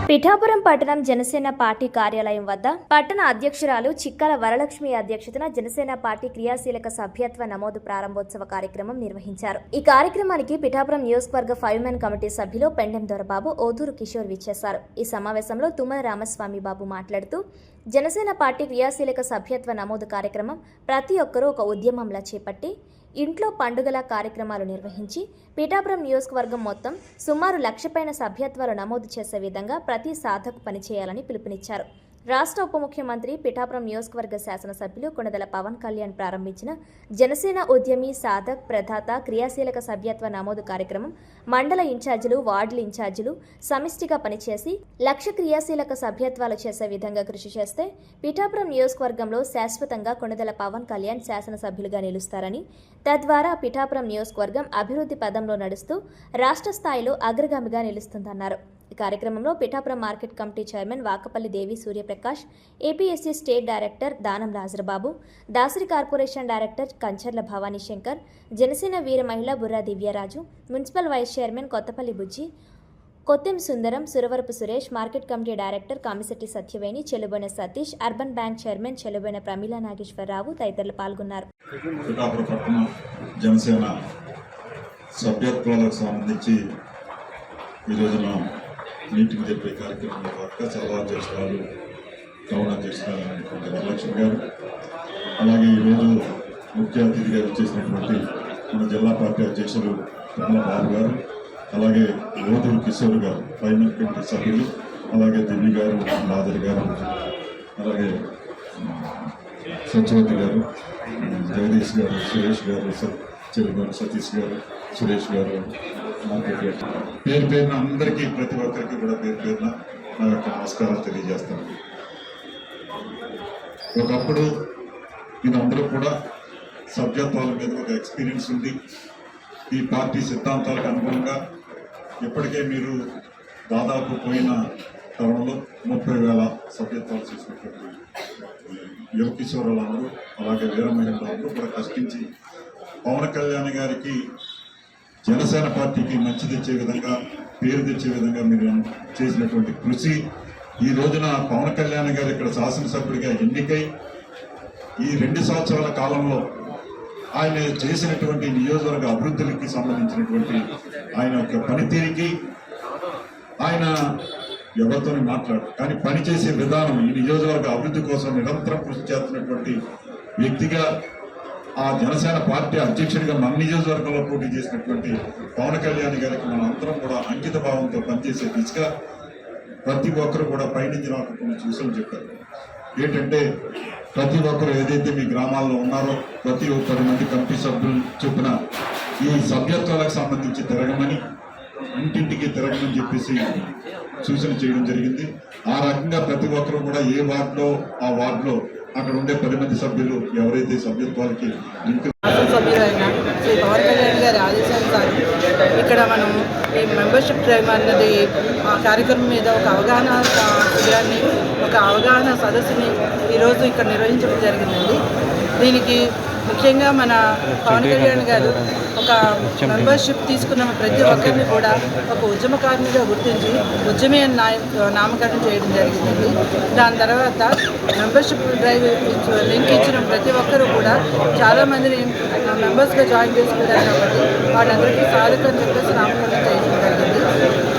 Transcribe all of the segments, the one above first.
పిఠాపురం పట్టణం జనసేన పార్టీ కార్యాలయం వద్ద పట్టణ అధ్యక్షురాలు చిక్కల వరలక్ష్మి అధ్యక్షతన జనసేన పార్టీ క్రియాశీలక సభ్యత్వ నమోదు ప్రారంభోత్సవ కార్యక్రమం నిర్వహించారు. ఈ కార్యక్రమానికి పిఠాపురం నియోజకవర్గ 5 మెన్ కమిటీ సభ్యులు పెండెం దొరబాబు, ఓదూరు కిషోర్ విచ్చేశారు. ఈ సమావేశంలో తుమ్మల రామస్వామి బాబు మాట్లాడుతూ జనసేన పార్టీ క్రియాశీలక సభ్యత్వ నమోదు కార్యక్రమం ప్రతి ఒక్కరూ ఒక ఉద్యమంలా చేపట్టి ఇంట్లో పండుగల కార్యక్రమాలు నిర్వహించి పిఠాపురం నియోజకవర్గం మొత్తం సుమారు 1,00,000 పైన సభ్యత్వాలు నమోదు చేసే విధంగా ప్రతి సాధకు పనిచేయాలని పిలుపునిచ్చారు. రాష్ట్ర ఉప ముఖ్యమంత్రి పిఠాపురం నియోజకవర్గ శాసనసభ్యులు కొణదెల పవన్ కళ్యాణ్ ప్రారంభించిన జనసేన ఉద్యమి సాధక్ ప్రదాత క్రియాశీలక సభ్యత్వ నమోదు కార్యక్రమం మండల ఇన్ఛార్జీలు, వార్డుల ఇన్ఛార్జీలు సమిష్టిగా పనిచేసి 1,00,000 క్రియాశీలక సభ్యత్వాలు చేసే విధంగా కృషి చేస్తే పిఠాపురం నియోజకవర్గంలో శాశ్వతంగా కొణదెల పవన్ కళ్యాణ్ శాసనసభ్యులుగా నిలుస్తారని, తద్వారా పిఠాపురం నియోజకవర్గం అభివృద్ధి పదంలో నడుస్తూ రాష్ట్ర స్థాయిలో అగ్రగామిగా నిలుస్తుందన్నారు. ఈ కార్యక్రమంలో Pithapuram market committee chairman Vakapalli Devi Suryaprakash, APSC state director Danam Rajarababu, Dasari corporation director Kancharla Bhavani Shankar, Janasena వీర మహిళ Burra Divyaraju, municipal vice chairman Kothapalli Bujji, Kottem Sundaram, Suravarapu Suresh, market committee director Kamisetti Satyaveni, Chelluboina Satish, urban bank chairman Chelluboina Pramila Nageswararao తదితరులు పాల్గొన్నారు. జనసేన సభ్యత్వాలకు సంబంధించి ఈ రోజున మీటింగ్ జరిపే కార్యక్రమంలో భాగంగా చాలా అధ్యక్షురాలు, టౌన్ అధ్యక్షురాలు అనేటువంటి వరలక్ష్మి గారు, అలాగే ఈరోజు ముఖ్య అతిథిగా వచ్చేసినటువంటి మన జిల్లా పార్టీ అధ్యక్షులు తుమ్మల బాబు గారు, అలాగే ఓదూరు కిషోర్ గారు, 5 మెన్ కమిటీ సభ్యులు, అలాగే దివ్య గారు, నాదర్ గారు, అలాగే సత్యవతి గారు, జగదీష్ గారు, సురేష్ గారు, చెరుగారు, సతీష్ గారు, సురేష్ గారు, పేరు పేరున అందరికీ ప్రతి ఒక్కరికి కూడా పేరు పేరున నా యొక్క నమస్కారాలు తెలియజేస్తాను. ఒకప్పుడు మీరందరూ కూడా సభ్యత్వాల మీద ఒక ఎక్స్పీరియన్స్ ఉంది. ఈ పార్టీ సిద్ధాంతాలకు అనుగుణంగా ఇప్పటికే మీరు దాదాపు పోయిన తరుణంలో 30,000 సభ్యత్వాలు చేసినటువంటి యువ కిషోరులందరూ, అలాగే వీర మహిళలందరూ కూడా కష్టించి పవన్ కళ్యాణ్ గారికి, జనసేన పార్టీకి మంచి తెచ్చే విధంగా, పేరు తెచ్చే విధంగా మీరు చేసినటువంటి కృషి ఈ రోజున పవన్ కళ్యాణ్ గారు ఇక్కడ శాసనసభ్యుడిగా ఎన్నికై ఈ 2 సంవత్సరాల కాలంలో ఆయన చేసినటువంటి నియోజకవర్గ అభివృద్ధికి సంబంధించినటువంటి ఆయన యొక్క పనితీరికి ఆయన ఎవరితో మాట్లాడు, కానీ పనిచేసే విధానం, ఈ నియోజకవర్గ అభివృద్ధి కోసం నిరంతరం కృషి చేస్తున్నటువంటి వ్యక్తిగా, ఆ జనసేన పార్టీ అధ్యక్షుడిగా మన నియోజకవర్గంలో పోటీ చేసినటువంటి పవన్ కళ్యాణ్ గారికి మన అందరం కూడా అంకిత భావంతో పనిచేసే దిశగా ప్రతి ఒక్కరు కూడా పైనుంచి నాకు కొన్ని సూచనలు చెప్పారు. ఏంటంటే ప్రతి ఒక్కరు ఏదైతే మీ గ్రామాల్లో ఉన్నారో ప్రతి 10 మంది కమిటీ సభ్యులు చొప్పున ఈ సభ్యత్వాలకు సంబంధించి తిరగమని, ఇంటింటికి తిరగమని చెప్పేసి సూచన చేయడం జరిగింది. ఆ రకంగా ప్రతి ఒక్కరు కూడా ఏ వార్డులో ఆ వార్డులో అక్కడ ఉండే 10 మంది సభ్యులు ఎవరైతే సభ్యత్వాలకి సభ్యులైన శ్రీ పవన్ కళ్యాణ్ గారి ఆదేశానుసారం ఇక్కడ మనం ఈ మెంబర్షిప్ డ్రైవ్ అన్నది ఆ కార్యక్రమం మీద ఒక అవగాహన శిబిరాన్ని, ఒక అవగాహన సదస్సుని ఈరోజు ఇక్కడ నిర్వహించడం జరిగిందండి. దీనికి ముఖ్యంగా మన పవన్ కళ్యాణ్ గారు ఒక మెంబర్షిప్ తీసుకున్న ప్రతి ఒక్కరిని కూడా ఒక ఉద్యమకారునిగా గుర్తించి ఉద్యమే నామకరణం చేయడం జరిగిందండి. దాని తర్వాత మెంబర్షిప్ డ్రైవ్ లింక్ ఇచ్చిన ప్రతి ఒక్కరూ కూడా చాలామందిని మెంబర్స్గా జాయిన్ చేసుకుంటారు కాబట్టి వాళ్ళందరికీ సాధకం చెప్పేసి నామకరణం చేయడం జరిగింది.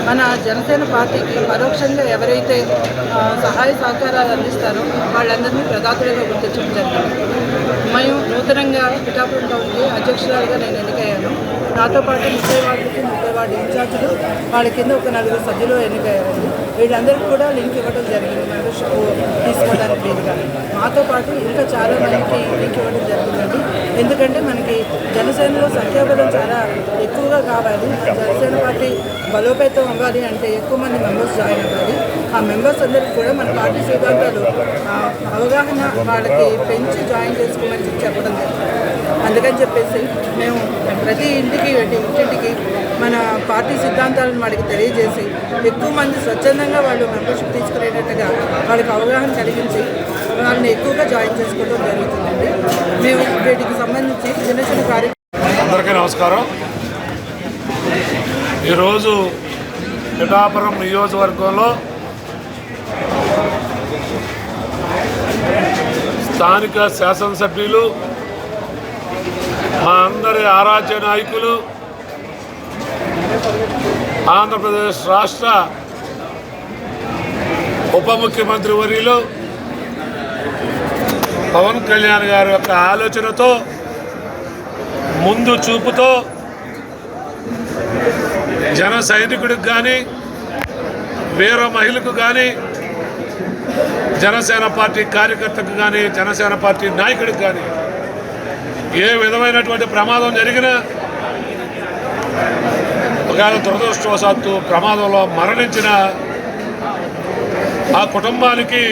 మన జనసేన పార్టీకి పరోక్షంగా ఎవరైతే సహాయ సహకారాలు అందిస్తారో వాళ్ళందరినీ ప్రదాతలుగా గుర్తించడం జరిగింది. మేము నూతనంగా పిఠాపురం టౌన్కి అధ్యక్షురాలుగా నేను ఎన్నికయ్యాను. నాతో పాటు 30 వార్డులకి 30 వార్డు ఇన్ఛార్జీలు, వాళ్ళ కింద ఒక 4 సభ్యులు ఎన్నికయ్యారండి. వీళ్ళందరికీ కూడా లింక్ ఇవ్వడం జరిగింది మెంబర్షిప్ తీసుకోవడానికి వీలుగా. మాతో పాటు ఇంకా చాలా మందికి లింక్ ఇవ్వడం జరిగిందండి. ఎందుకంటే మనకి జనసేనలో సంఖ్యాబలం చాలా ఎక్కువగా కావాలి. జనసేన పార్టీ బలోపేతం అవ్వాలి అంటే ఎక్కువ మంది మెంబర్స్ జాయిన్ అవ్వాలి. ఆ మెంబర్స్ అందరికీ కూడా మన పార్టీ సిద్ధాంతాలు అవగాహన వాళ్ళకి పెంచి జాయిన్ చేసుకోమని చెప్పడం జరిగింది. అందుకని చెప్పేసి మేము ప్రతి ఇంటింటికి మన పార్టీ సిద్ధాంతాలను వాడికి తెలియజేసి ఎక్కువ మంది స్వచ్ఛందంగా వాళ్ళు మెంబర్షిప్ తీసుకునేటట్టుగా వాళ్ళకి అవగాహన కలిగించి వాళ్ళని ఎక్కువగా జాయిన్ చేసుకోవడం జరుగుతుందండి. మేము వీటికి సంబంధించి చిన్న చిన్న కార్యక్రమం. అందరికీ నమస్కారం. ఈరోజు పిఠాపురం నియోజకవర్గంలో స్థానిక శాసనసభ్యులు, మా అందరి ఆరాధ్య నాయకులు, ఆంధ్రప్రదేశ్ రాష్ట్ర ఉప ముఖ్యమంత్రి వర్యులు పవన్ కళ్యాణ్ గారి యొక్క ఆలోచనతో, ముందు చూపుతో జన సైనికుడికి కానీ, వీర మహిళకు కానీ, జనసేన పార్టీ కార్యకర్తకు కానీ, జనసేన పార్టీ నాయకుడికి కానీ ఏ విధమైనటువంటి ప్రమాదం జరిగినా, ఒకవేళ దురదృష్టవశాత్తు ప్రమాదంలో మరణించిన ఆ కుటుంబానికి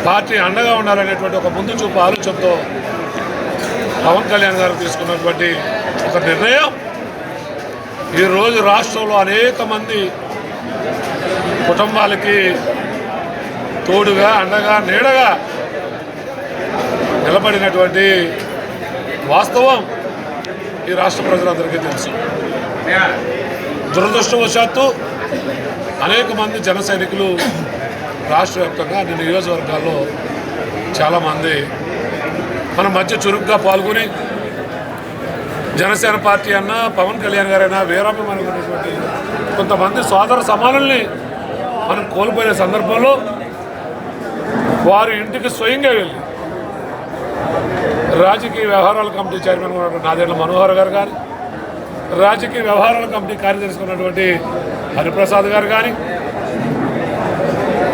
పార్టీ అండగా ఉండాలనేటువంటి ఒక ముందు చూపు ఆలోచనతో పవన్ కళ్యాణ్ గారు తీసుకున్నటువంటి ఒక నిర్ణయం ఈరోజు రాష్ట్రంలో అనేక మంది కుటుంబాలకి తోడుగా, అండగా, నీడగా నిలబడినటువంటి వాస్తవం ఈ రాష్ట్ర ప్రజలందరికీ తెలుసు. దురదృష్టవశాత్తు అనేక మంది జన సైనికులు రాష్ట్ర వ్యాప్తంగా అన్ని నియోజకవర్గాల్లో చాలామంది మన మధ్య చురుగ్గా పాల్గొని జనసేన పార్టీ అన్నా, పవన్ కళ్యాణ్ గారైనా, వీరాభిమానులైనటువంటి కొంతమంది సోదర సమానుల్ని మనం కోల్పోయిన సందర్భంలో వారి ఇంటికి స్వయంగా వెళ్ళి రాజకీయ వ్యవహారాల కమిటీ చైర్మన్ ఉన్నటువంటి నాదెండ్ల మనోహర్ గారు కానీ, రాజకీయ వ్యవహారాల కమిటీ కార్యదర్శి ఉన్నటువంటి హరిప్రసాద్ గారు కానీ,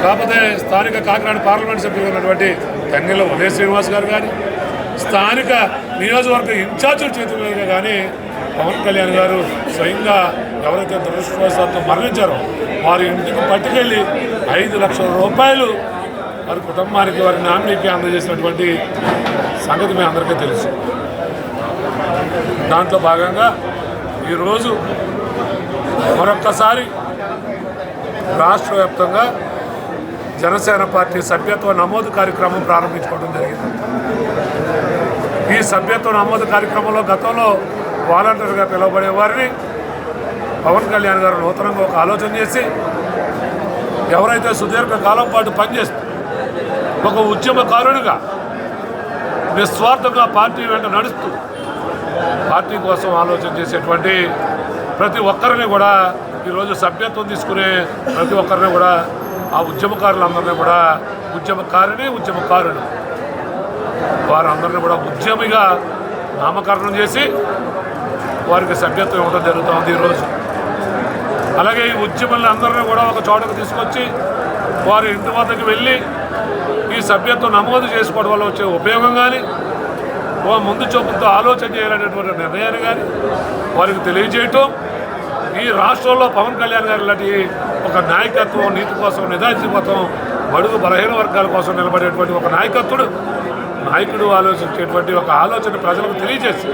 కాకపోతే స్థానిక కాకినాడ పార్లమెంట్ సభ్యులు ఉన్నటువంటి తంగెళ్ళ ఉదయ శ్రీనివాస్ గారు కానీ, స్థానిక నియోజకవర్గ ఇన్ఛార్జీల చేతుల మీదుగా కానీ పవన్ కళ్యాణ్ గారు స్వయంగా ఎవరైతే దురదృష్టవశాత్తు మరణించారో వారి ఇంటికి పట్టుకెళ్ళి 5 లక్షల రూపాయలు వారి కుటుంబానికి, వారి నామినీకి అందజేసినటువంటి సంగతి మీ అందరికీ తెలుసు. దాంట్లో భాగంగా ఈరోజు మరొక్కసారి రాష్ట్ర వ్యాప్తంగా జనసేన పార్టీ సభ్యత్వ నమోదు కార్యక్రమం ప్రారంభించుకోవడం జరిగింది. ఈ సభ్యత్వ నమోదు కార్యక్రమంలో గతంలో వాలంటీర్గా పిలువబడే వారిని పవన్ కళ్యాణ్ గారు నూతనంగా ఒక ఆలోచన చేసి, ఎవరైతే సుదీర్ఘ కాలం పాటు పనిచేస్తూ ఒక ఉద్యమకారునిగా నిస్వార్థంగా పార్టీ వెంట నడుస్తూ పార్టీ కోసం ఆలోచన చేసేటువంటి ప్రతి ఒక్కరిని కూడా ఈరోజు సభ్యత్వం తీసుకునే ప్రతి ఒక్కరిని కూడా, ఆ ఉద్యమకారులందరినీ కూడా ఉద్యమకారుడు వారందరినీ కూడా ఉద్యమిగా నామకరణం చేసి వారికి సభ్యత్వం ఇవ్వడం జరుగుతుంది ఈరోజు. అలాగే ఈ ఉద్యమాలను అందరినీ కూడా ఒక చోటకు తీసుకొచ్చి వారి ఇంటి వద్దకు వెళ్ళి ఈ సభ్యత్వం నమోదు చేసుకోవడం వల్ల వచ్చే ఉపయోగం కానీ, ముందు చూపుతో ఆలోచన చేయాలనేటువంటి నిర్ణయాన్ని కానీ వారికి తెలియజేయటం, ఈ రాష్ట్రంలో పవన్ కళ్యాణ్ గారు లాంటి ఒక నాయకత్వం, నీతి కోసం, నిజాయితీ కోసం, బడుగు బలహీన వర్గాల కోసం నిలబడేటువంటి ఒక నాయకుడు ఆలోచించేటువంటి ఒక ఆలోచన ప్రజలకు తెలియజేసి